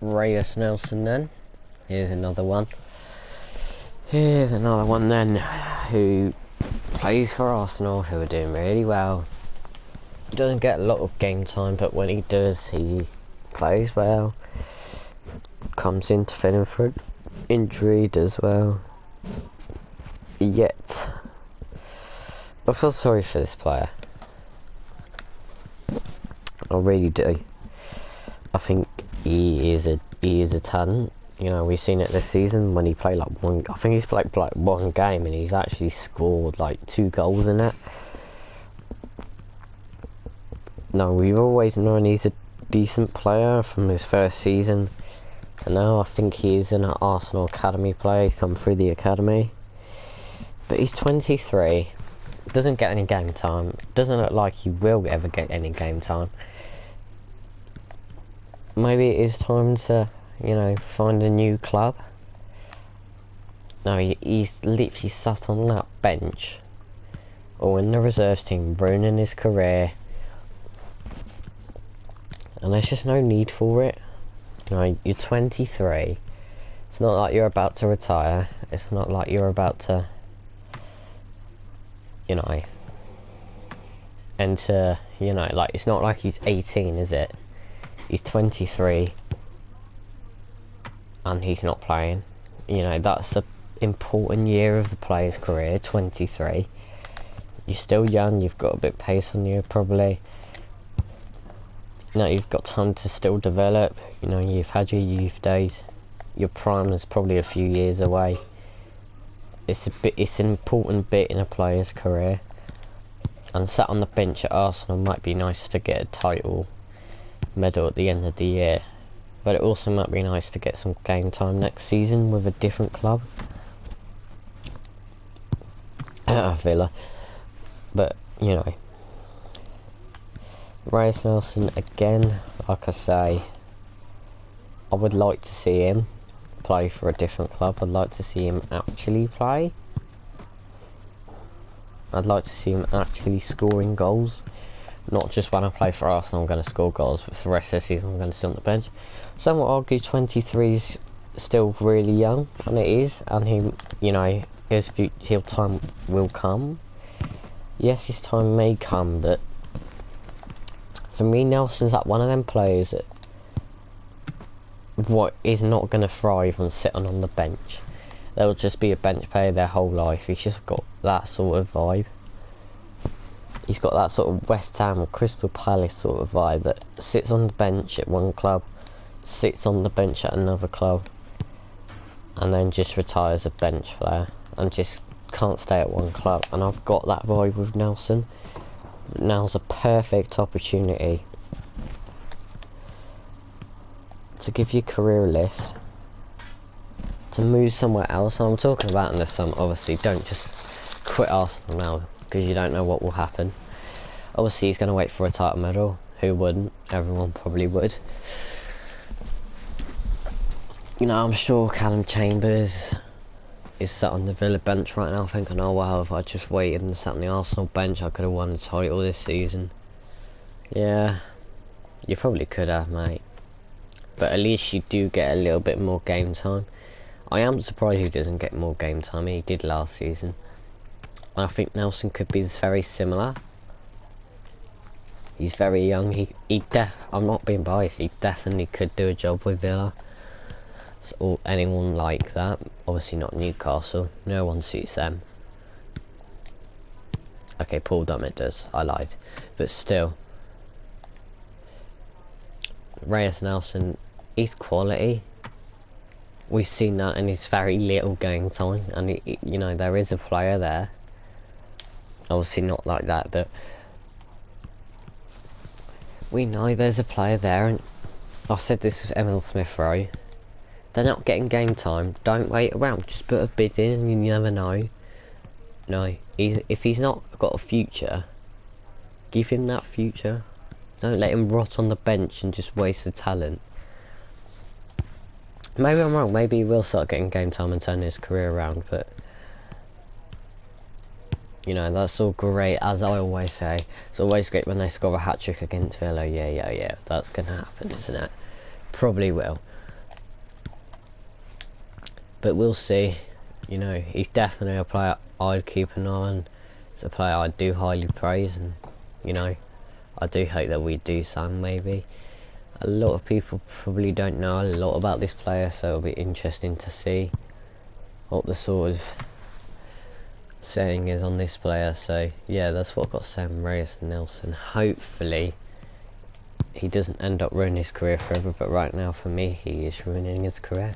Reiss Nelson then. Here's another one. Here's another one then who plays for Arsenal, who are doing really well. He doesn't get a lot of game time, but when he does, he plays well. Comes into filling for injury, does well. Yet, I feel sorry for this player. I really do. I think he is a talent. You know, we've seen it this season when he played like one. I think he's played like one game and he's actually scored like 2 goals in it. No, we've always known he's a decent player from his first season. So now I think he is an Arsenal academy player. He's come through the academy, but he's 23. Doesn't get any game time. Doesn't look like he will ever get any game time. Maybe it is time to, you know, find a new club. No, he's literally sat on that bench or in the reserves team, ruining his career, and there's just no need for it. You know, you're 23. It's not like you're about to retire. It's not like you're about to, you know, enter, you know, like, it's not like he's 18, is it? He's 23 and he's not playing. You know, that's an important year of the player's career, 23. You're still young, you've got a bit of pace on you probably. You know, you've got time to still develop. You know, you've had your youth days. Your prime is probably a few years away. It's an important bit in a player's career. And sat on the bench at Arsenal might be nice to get a title medal at the end of the year, but it also might be nice to get some game time next season with a different club. Villa. But, you know, Reiss Nelson again, like I say, I would like to see him play for a different club. I'd like to see him actually play. I'd like to see him actually scoring goals. Not just when I play for Arsenal I'm going to score goals, but for the rest of the season I'm going to sit on the bench. Some would argue 23 is still really young, and it is, and he, you know, his time will come. Yes, his time may come, but for me, Nelson's like one of them players that is not going to thrive on sitting on the bench. They'll just be a bench player their whole life. He's just got that sort of vibe. He's got that sort of West Ham or Crystal Palace sort of vibe that sits on the bench at one club, sits on the bench at another club, and then just retires a bench player and just can't stay at one club. And I've got that vibe with Nelson. Now's a perfect opportunity to give your career a lift, to move somewhere else. And I'm talking about in this summer, obviously, don't just quit Arsenal now, because you don't know what will happen. Obviously he's going to wait for a title medal. Who wouldn't? Everyone probably would. You know, I'm sure Callum Chambers is sat on the Villa bench right now thinking, oh wow, if I just waited and sat on the Arsenal bench I could have won the title this season. Yeah, you probably could have, mate, but at least you do get a little bit more game time. I am surprised he doesn't get more game time. He did last season. I think Nelson could be very similar. He's very young. I'm not being biased. He definitely could do a job with Villa. Or anyone like that. Obviously not Newcastle. No one suits them. Okay, Paul Dummett does. I lied. But still, Reiss Nelson, he's quality. We've seen that in his very little game time, and you know, there is a player there. Obviously not like that, but we know there's a player there. And I've said this with Emil Smith Rowe. They're not getting game time. Don't wait around. Just put a bid in, and you never know. No, if he's not got a future, give him that future. Don't let him rot on the bench and just waste the talent. Maybe I'm wrong. Maybe he will start getting game time and turn his career around, but you know, that's all great. As I always say, it's always great when they score a hat-trick against Villa. Yeah, that's gonna happen, isn't it? Probably will. But we'll see. You know, he's definitely a player I'd keep an eye on. He's a player I do highly praise, and you know, I do hope that we do sign maybe. A lot of people probably don't know a lot about this player, so it'll be interesting to see what the sort of saying is on this player. So yeah, that's what I've got to say on Reiss and Nelson. Hopefully he doesn't end up ruining his career forever, but right now for me he is ruining his career.